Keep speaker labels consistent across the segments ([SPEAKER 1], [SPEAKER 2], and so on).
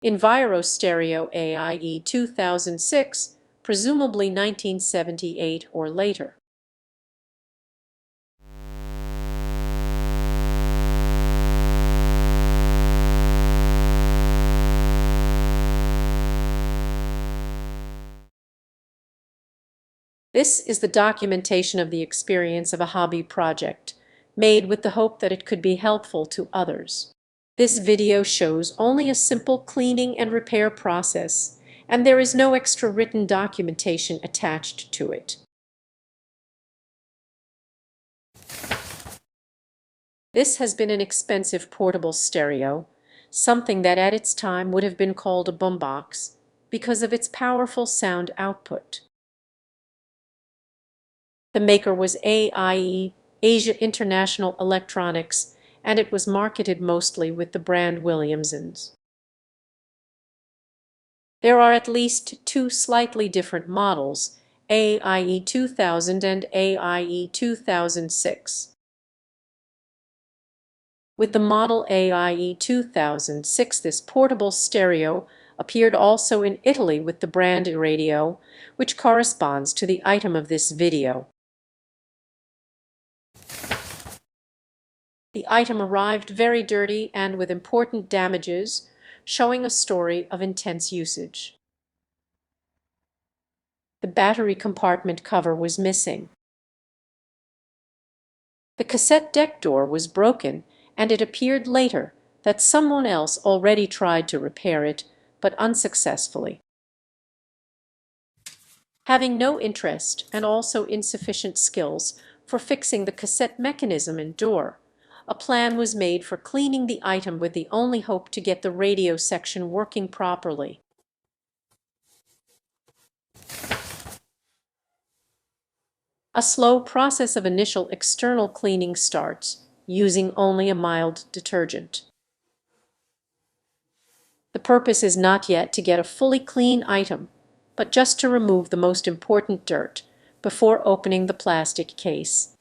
[SPEAKER 1] Envirostereo AIE 2006, presumably 1978 or later. This is the documentation of the experience of a hobby project, made with the hope that it could be helpful to others. This video shows only a simple cleaning and repair process, and there is no extra written documentation attached to it. This has been an expensive portable stereo, something that at its time would have been called a boombox, because of its powerful sound output. The maker was AIE, Asia International Electronics, and it was marketed mostly with the brand Williamsons. There are at least two slightly different models, AIE 2000 and AIE 2006. With the model AIE 2006, this portable stereo appeared also in Italy with the brand Radio, which corresponds to the item of this video. The item arrived very dirty and with important damages, showing a story of intense usage. The battery compartment cover was missing. The cassette deck door was broken, and it appeared later that someone else already tried to repair it, but unsuccessfully. Having no interest and also insufficient skills for fixing the cassette mechanism and door, a plan was made for cleaning the item with the only hope to get the radio section working properly. A slow process of initial external cleaning starts, using only a mild detergent. The purpose is not yet to get a fully clean item, but just to remove the most important dirt before opening the plastic case.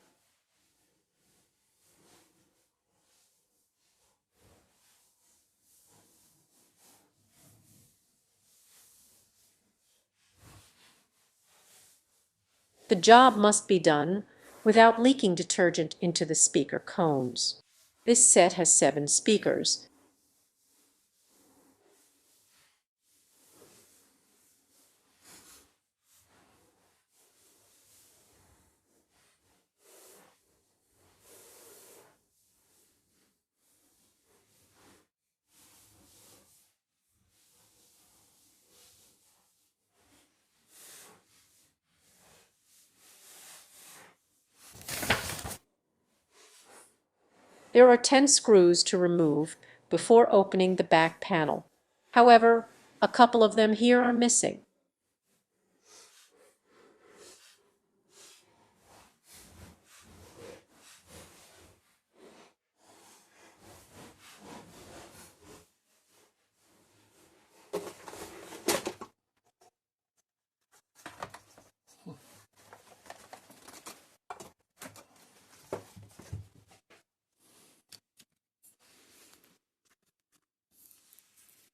[SPEAKER 1] The job must be done without leaking detergent into the speaker cones. This set has 7 speakers. There are 10 screws to remove before opening the back panel. However, a couple of them here are missing.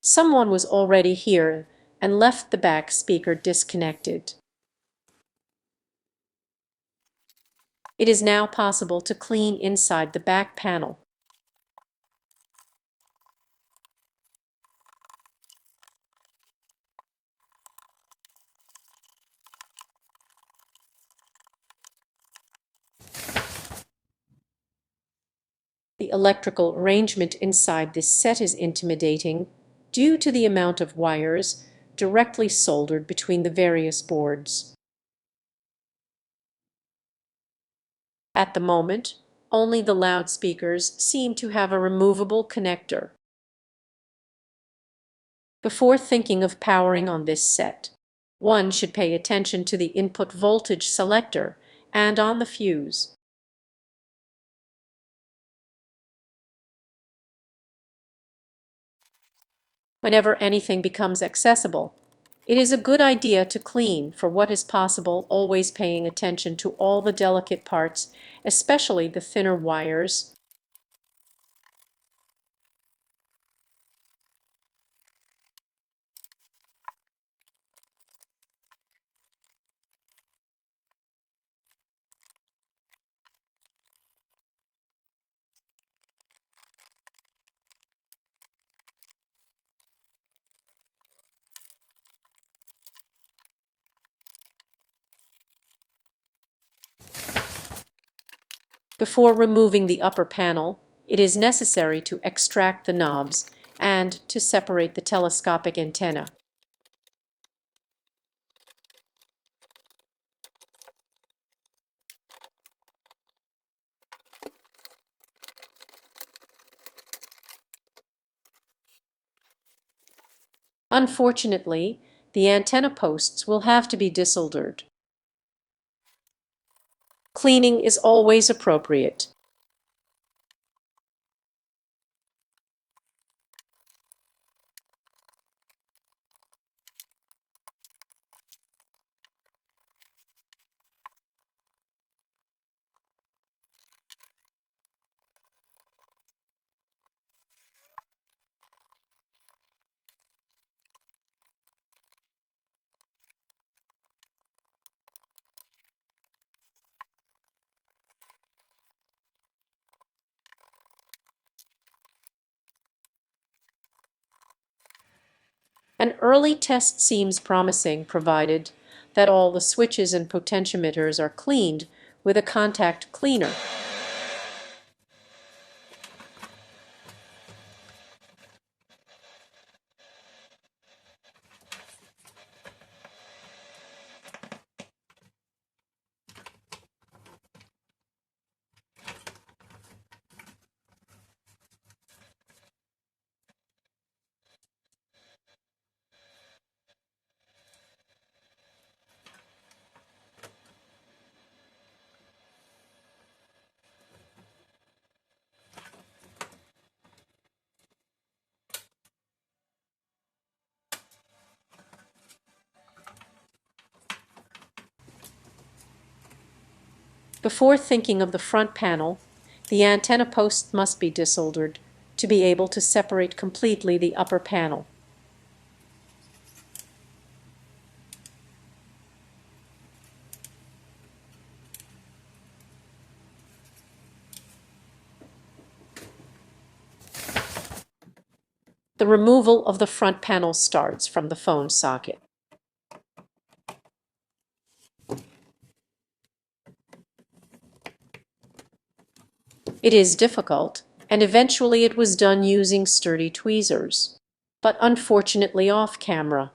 [SPEAKER 1] Someone was already here and left the back speaker disconnected. It is now possible to clean inside the back panel. The electrical arrangement inside this set is intimidating due to the amount of wires directly soldered between the various boards. At the moment, only the loudspeakers seem to have a removable connector. Before thinking of powering on this set, one should pay attention to the input voltage selector and on the fuse. Whenever anything becomes accessible, it is a good idea to clean for what is possible, always paying attention to all the delicate parts, especially the thinner wires. Before removing the upper panel, it is necessary to extract the knobs and to separate the telescopic antenna. Unfortunately, the antenna posts will have to be desoldered. Cleaning is always appropriate. An early test seems promising provided that all the switches and potentiometers are cleaned with a contact cleaner. Before thinking of the front panel, the antenna posts must be desoldered to be able to separate completely the upper panel. The removal of the front panel starts from the phone socket. It is difficult, and eventually it was done using sturdy tweezers, but unfortunately off camera.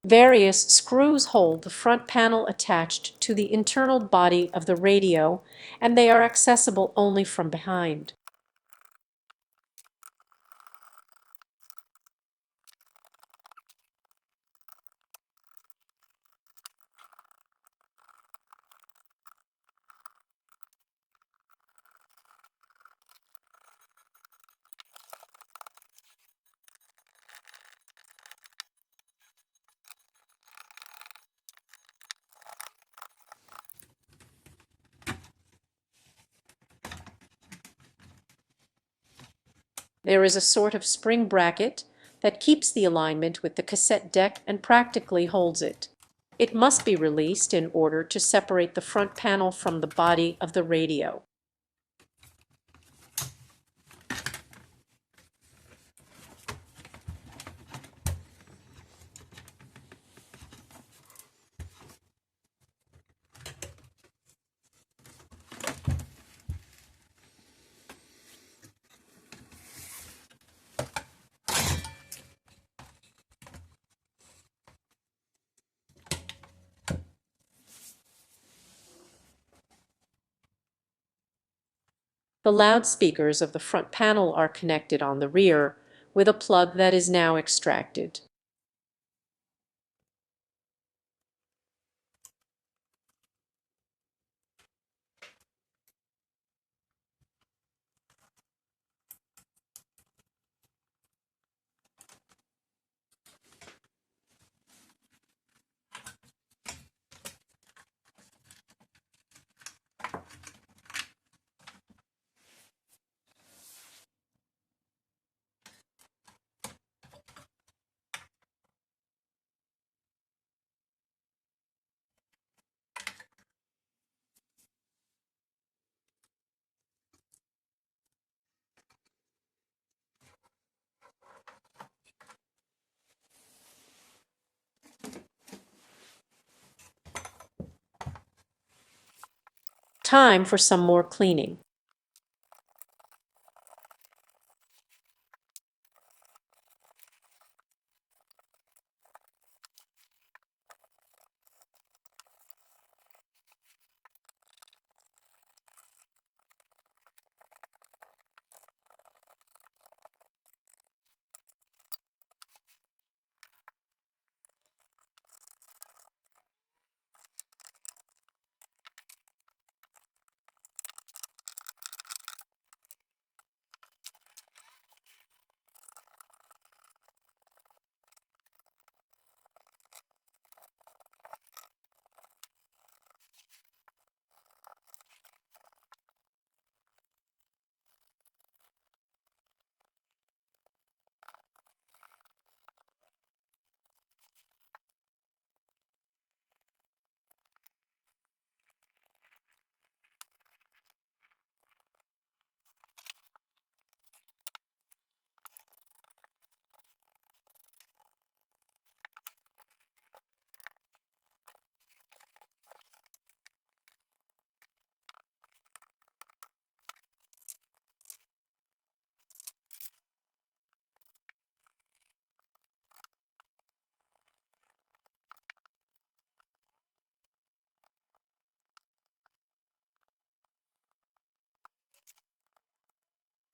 [SPEAKER 1] Various screws hold the front panel attached to the internal body of the radio, and they are accessible only from behind. There is a sort of spring bracket that keeps the alignment with the cassette deck and practically holds it. It must be released in order to separate the front panel from the body of the radio. The loudspeakers of the front panel are connected on the rear with a plug that is now extracted. time for some more cleaning.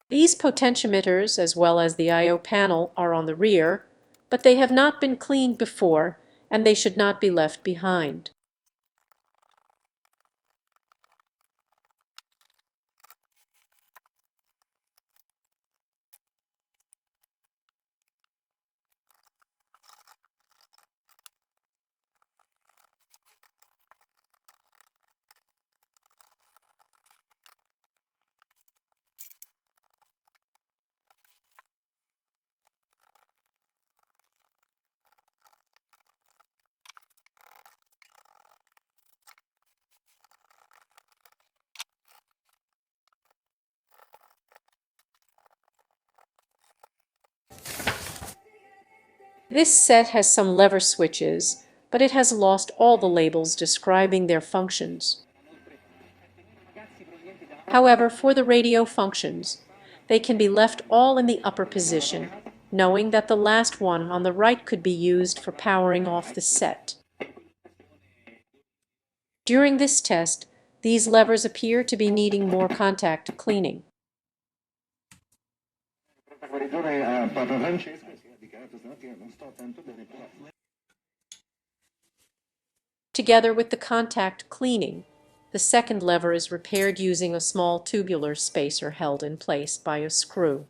[SPEAKER 1] These potentiometers, as well as the I/O panel, are on the rear, but they have not been cleaned before, and they should not be left behind. This set has some lever switches, but it has lost all the labels describing their functions. However, for the radio functions, they can be left all in the upper position, knowing that the last one on the right could be used for powering off the set. During this test, these levers appear to be needing more contact cleaning. Together with the contact cleaning, the second lever is repaired using a small tubular spacer held in place by a screw.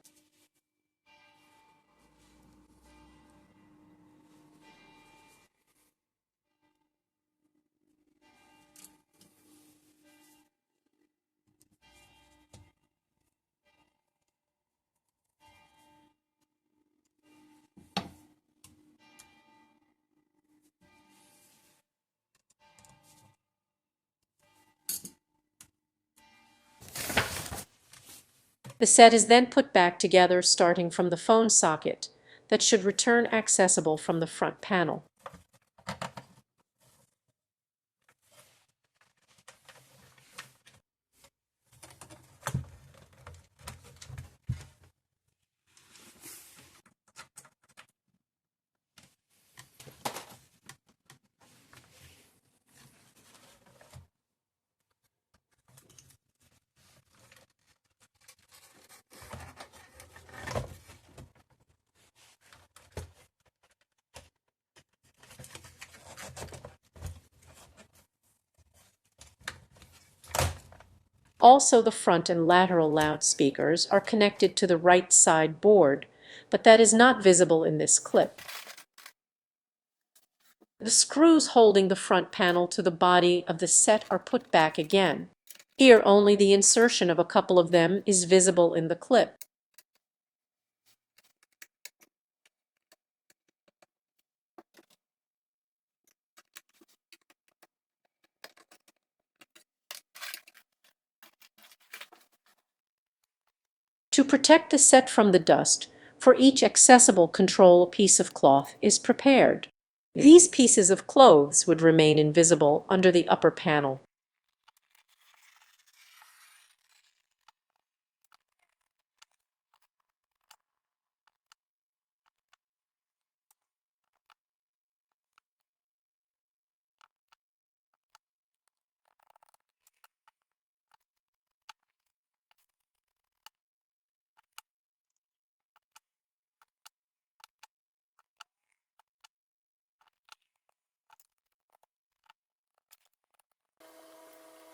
[SPEAKER 1] The set is then put back together starting from the phone socket that should return accessible from the front panel. Also, the front and lateral loudspeakers are connected to the right side board, but that is not visible in this clip. The screws holding the front panel to the body of the set are put back again. Here only the insertion of a couple of them is visible in the clip. To protect the set from the dust, for each accessible control a piece of cloth is prepared. These pieces of clothes would remain invisible under the upper panel.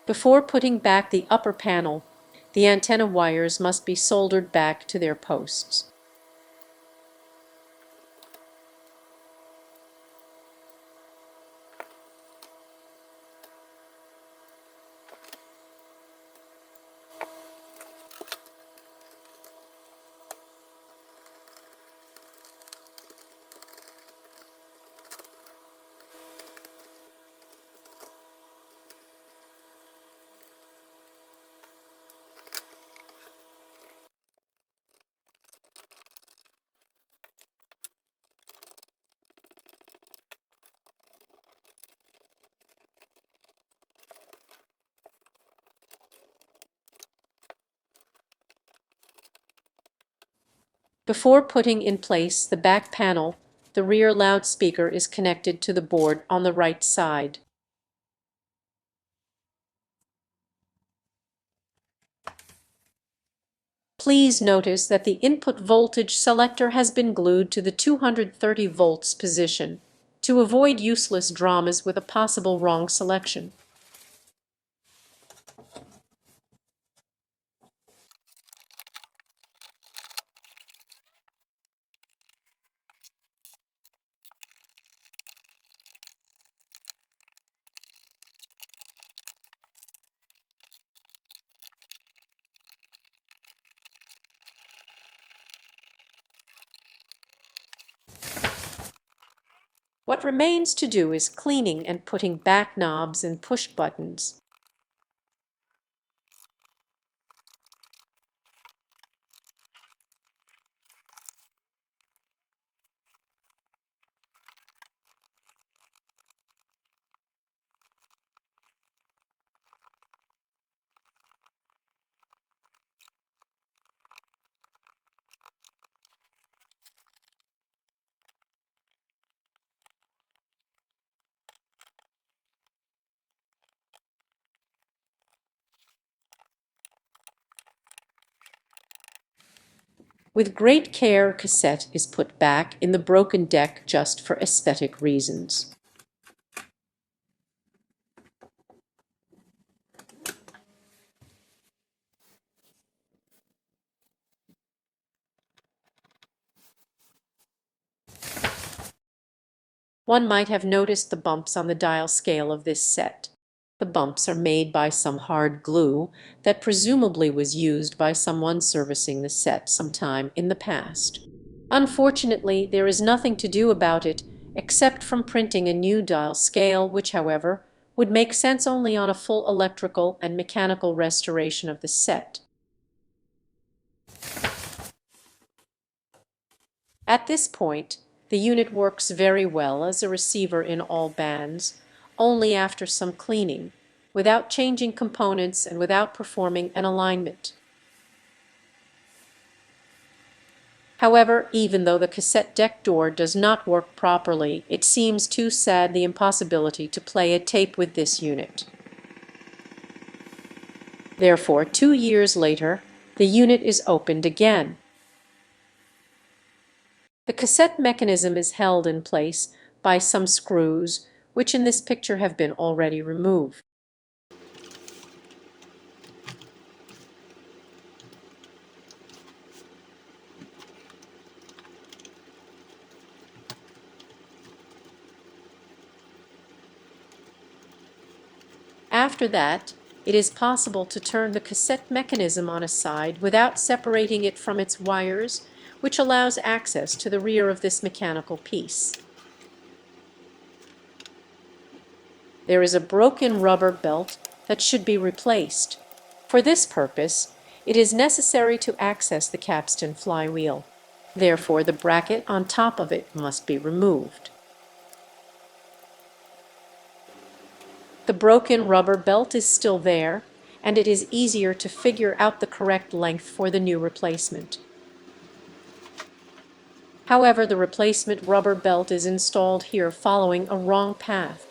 [SPEAKER 1] Before putting back the upper panel, the antenna wires must be soldered back to their posts. Before putting in place the back panel, the rear loudspeaker is connected to the board on the right side. Please notice that the input voltage selector has been glued to the 230 volts position to avoid useless dramas with a possible wrong selection. What remains to do is cleaning and putting back knobs and push buttons. With great care, cassette is put back in the broken deck just for aesthetic reasons. One might have noticed the bumps on the dial scale of this set. The bumps are made by some hard glue that presumably was used by someone servicing the set sometime in the past. Unfortunately, there is nothing to do about it except from printing a new dial scale, which, however, would make sense only on a full electrical and mechanical restoration of the set. At this point, the unit works very well as a receiver in all bands, only after some cleaning, without changing components and without performing an alignment. However, even though the cassette deck door does not work properly, it seems too sad the impossibility to play a tape with this unit. Therefore, 2 years later, the unit is opened again. The cassette mechanism is held in place by some screws, which in this picture have been already removed. After that, it is possible to turn the cassette mechanism on a side without separating it from its wires, which allows access to the rear of this mechanical piece. There is a broken rubber belt that should be replaced. For this purpose, it is necessary to access the capstan flywheel. Therefore, the bracket on top of it must be removed. The broken rubber belt is still there, and it is easier to figure out the correct length for the new replacement. However, the replacement rubber belt is installed here following a wrong path.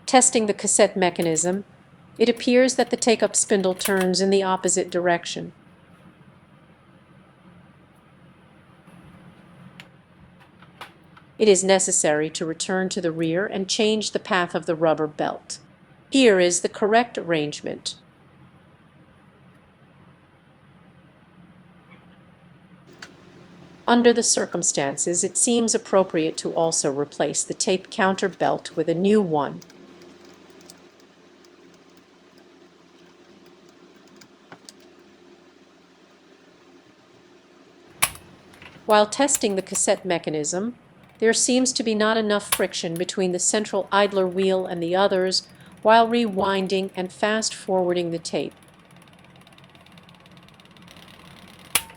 [SPEAKER 1] Testing the cassette mechanism, It appears that the take-up spindle turns in the opposite direction. It is necessary to return to the rear and change the path of the rubber belt. Here is the correct arrangement. Under the circumstances, it seems appropriate to also replace the tape counter belt with a new one. While testing the cassette mechanism, there seems to be not enough friction between the central idler wheel and the others while rewinding and fast-forwarding the tape.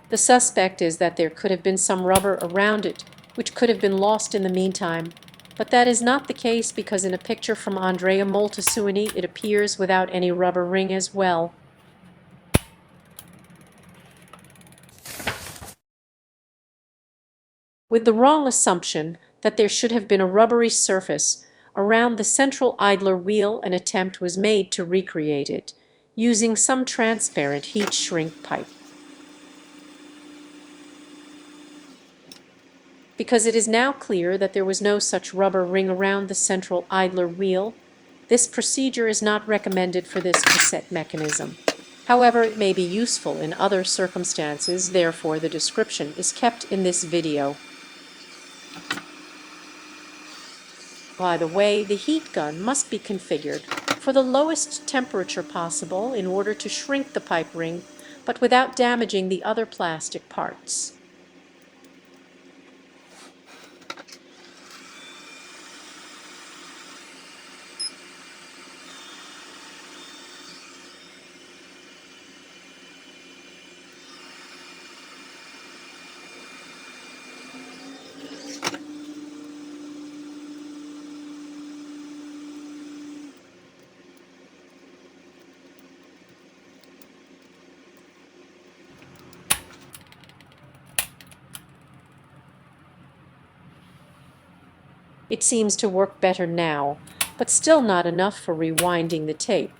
[SPEAKER 1] The suspect is that there could have been some rubber around it, which could have been lost in the meantime, but that is not the case because in a picture from Andrea Moltesuini it appears without any rubber ring as well. With the wrong assumption that there should have been a rubbery surface around the central idler wheel, an attempt was made to recreate it, using some transparent heat shrink pipe. Because it is now clear that there was no such rubber ring around the central idler wheel, this procedure is not recommended for this cassette mechanism. However, it may be useful in other circumstances, therefore the description is kept in this video. By the way, the heat gun must be configured for the lowest temperature possible in order to shrink the pipe ring, but without damaging the other plastic parts. It seems to work better now, but still not enough for rewinding the tape.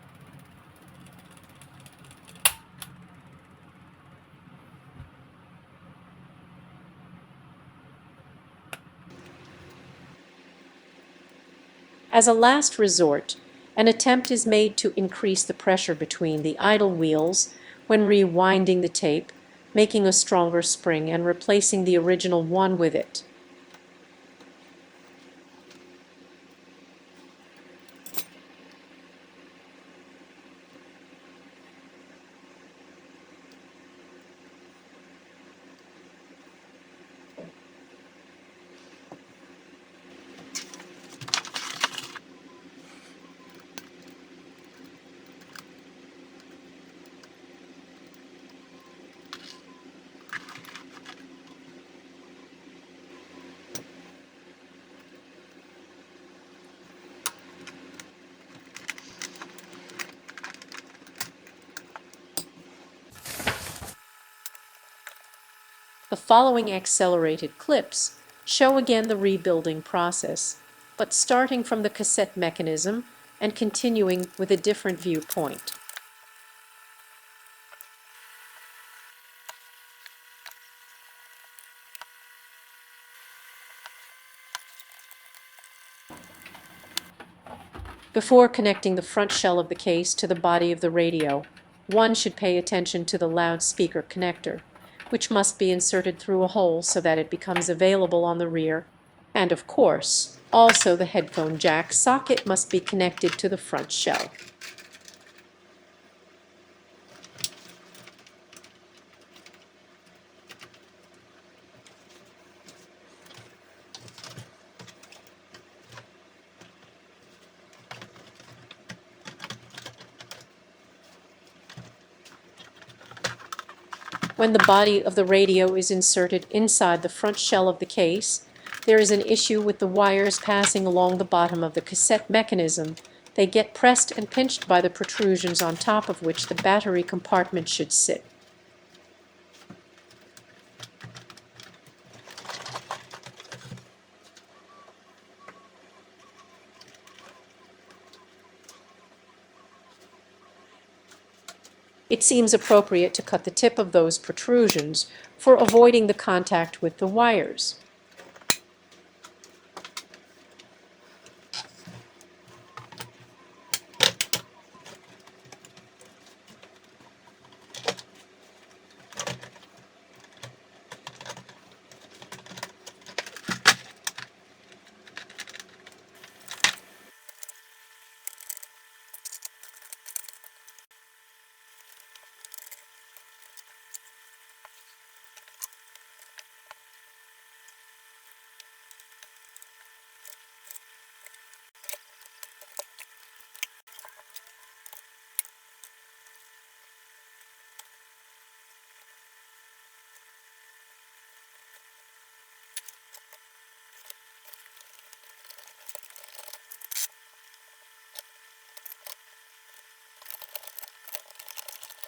[SPEAKER 1] As a last resort, an attempt is made to increase the pressure between the idle wheels when rewinding the tape, making a stronger spring and replacing the original one with it. The following accelerated clips show again the rebuilding process, but starting from the cassette mechanism and continuing with a different viewpoint. Before connecting the front shell of the case to the body of the radio, one should pay attention to the loudspeaker connector, which must be inserted through a hole so that it becomes available on the rear, and of course, also the headphone jack socket must be connected to the front shell. When the body of the radio is inserted inside the front shell of the case, there is an issue with the wires passing along the bottom of the cassette mechanism. They get pressed and pinched by the protrusions on top of which the battery compartment should sit. It seems appropriate to cut the tip of those protrusions for avoiding the contact with the wires.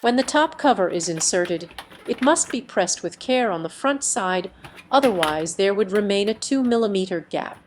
[SPEAKER 1] When the top cover is inserted, it must be pressed with care on the front side, otherwise there would remain a 2 mm gap.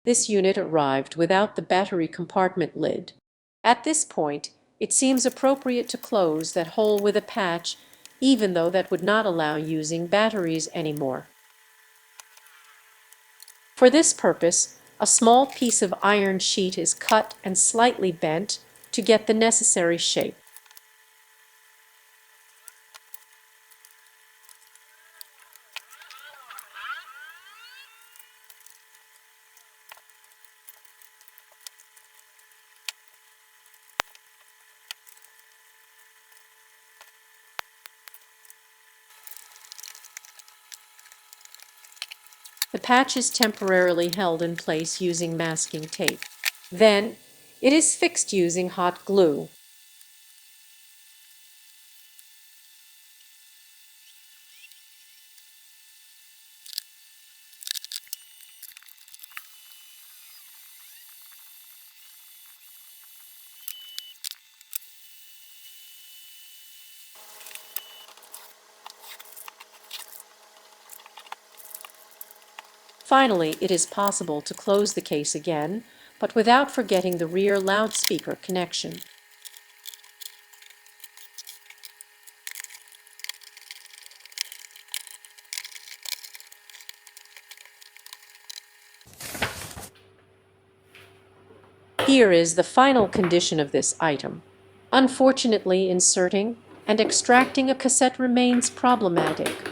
[SPEAKER 1] This unit arrived without the battery compartment lid. At this point, it seems appropriate to close that hole with a patch, even though that would not allow using batteries anymore. For this purpose, a small piece of iron sheet is cut and slightly bent to get the necessary shape. The patch is temporarily held in place using masking tape. Then, it is fixed using hot glue. Finally, it is possible to close the case again, but without forgetting the rear loudspeaker connection. Here is the final condition of this item. Unfortunately, inserting and extracting a cassette remains problematic.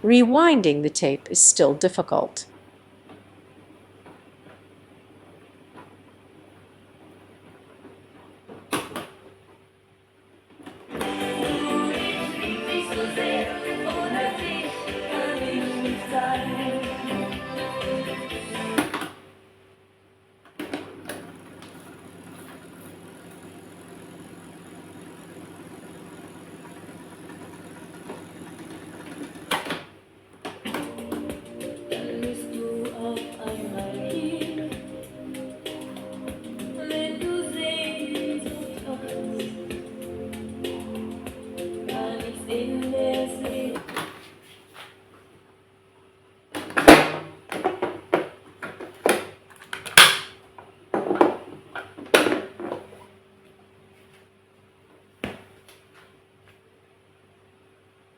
[SPEAKER 1] Rewinding the tape is still difficult.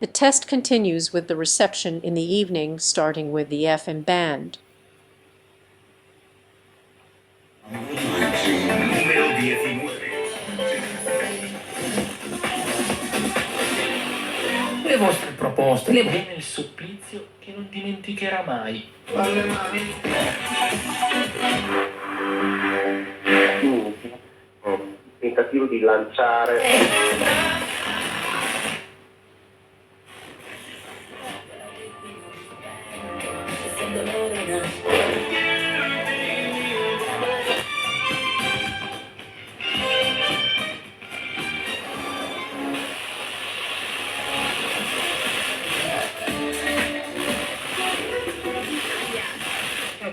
[SPEAKER 1] The test continues with the reception in the evening, starting with the FM band.
[SPEAKER 2] Le vostre proposte, le viene il supplizio che non dimenticherà mai. Alle mani.
[SPEAKER 3] Tentativo di lanciare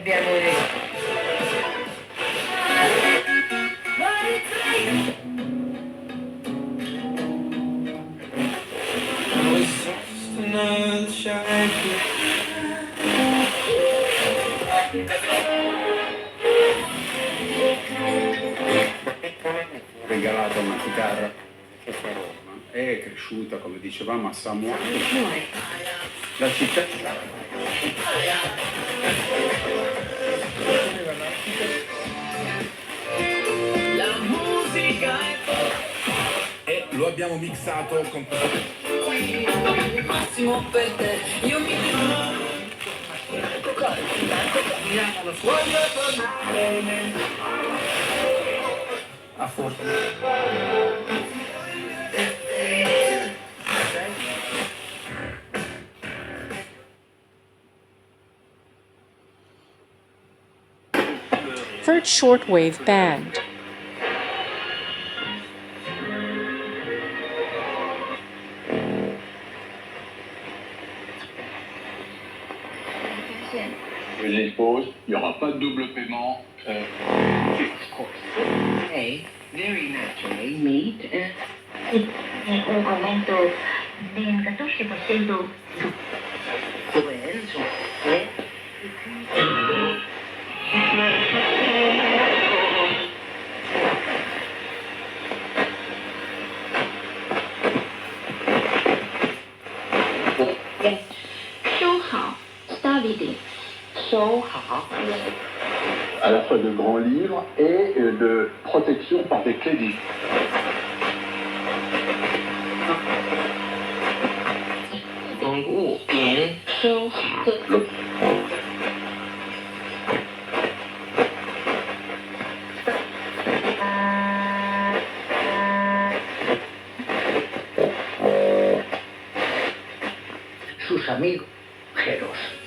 [SPEAKER 2] Abbiamo
[SPEAKER 4] regalato una chitarra a Roma, è cresciuta, come dicevamo, a Samoa. La città
[SPEAKER 2] la musica
[SPEAKER 5] e lo abbiamo mixato con
[SPEAKER 2] massimo per te. Io mi a forza.
[SPEAKER 1] Third shortwave band.
[SPEAKER 6] Je les pose, il n'y aura pas de double paiement.
[SPEAKER 7] They very naturally meet un commento diventato che facendo
[SPEAKER 6] à la fois de grands livres et de protection par des crédits.
[SPEAKER 7] sus amigos.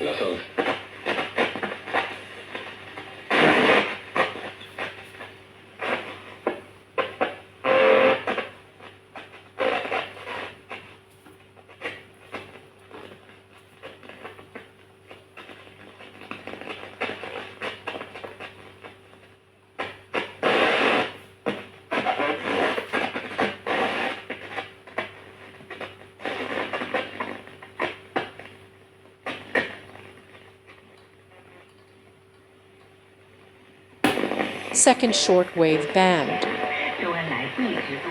[SPEAKER 6] La sauce.
[SPEAKER 1] Second shortwave band.
[SPEAKER 7] 作为来地之都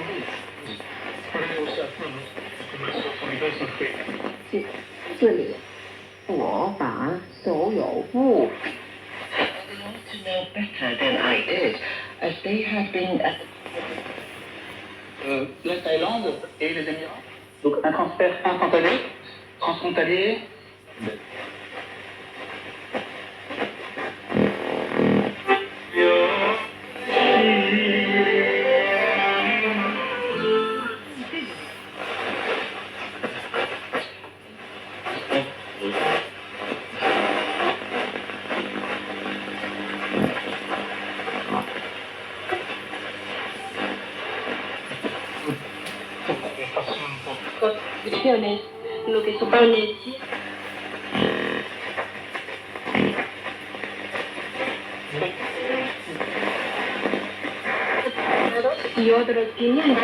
[SPEAKER 7] 位这里我把所有物 to know better than I did, as they had been at
[SPEAKER 6] La Thaïlande et les Émirats. Donc un transfert instantané, transfrontalier.
[SPEAKER 7] lo que supone y otros 500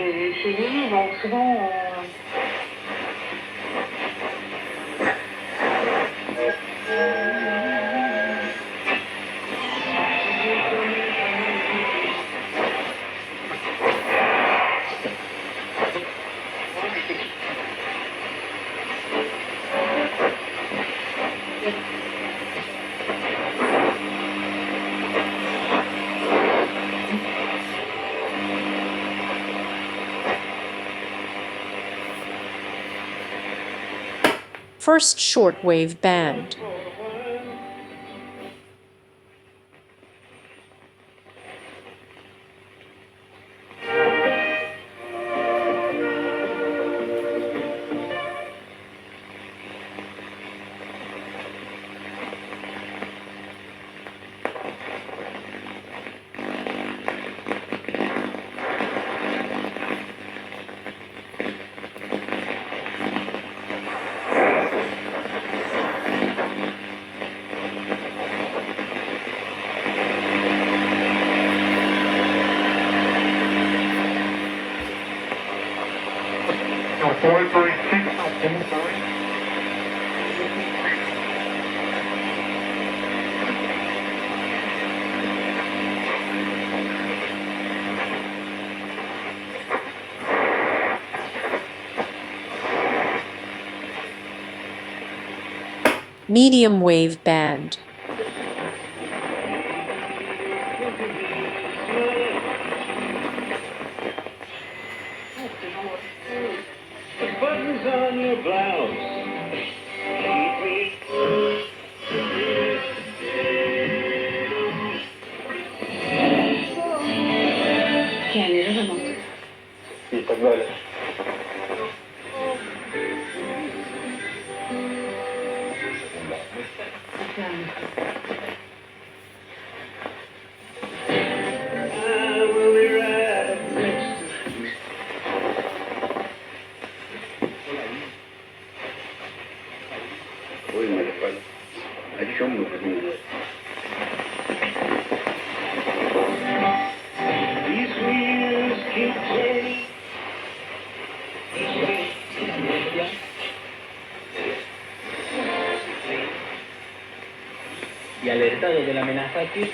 [SPEAKER 7] vais essayer. Donc souvent,
[SPEAKER 1] First shortwave band. Medium wave band.
[SPEAKER 8] Buttons on your blouse.
[SPEAKER 7] يعني رغم
[SPEAKER 3] تفضل.
[SPEAKER 4] Poi me lo fai. Lasciamo così.
[SPEAKER 8] These wheels keep turning.
[SPEAKER 6] Y alertado de la amenaza aquí.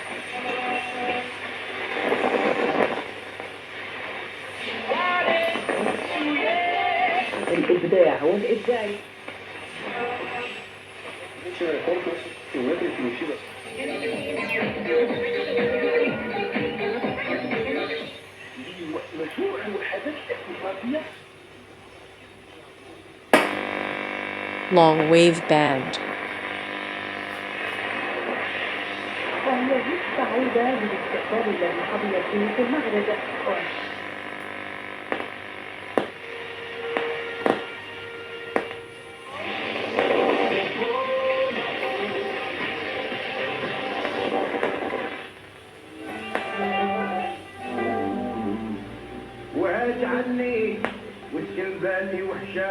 [SPEAKER 6] الإبداع والإبداع
[SPEAKER 1] Long wave band.
[SPEAKER 7] وهي سعيدة بالاستقبال الذي حظيت به في المغرب.
[SPEAKER 8] وهاج عني وتكلباتي وحشايا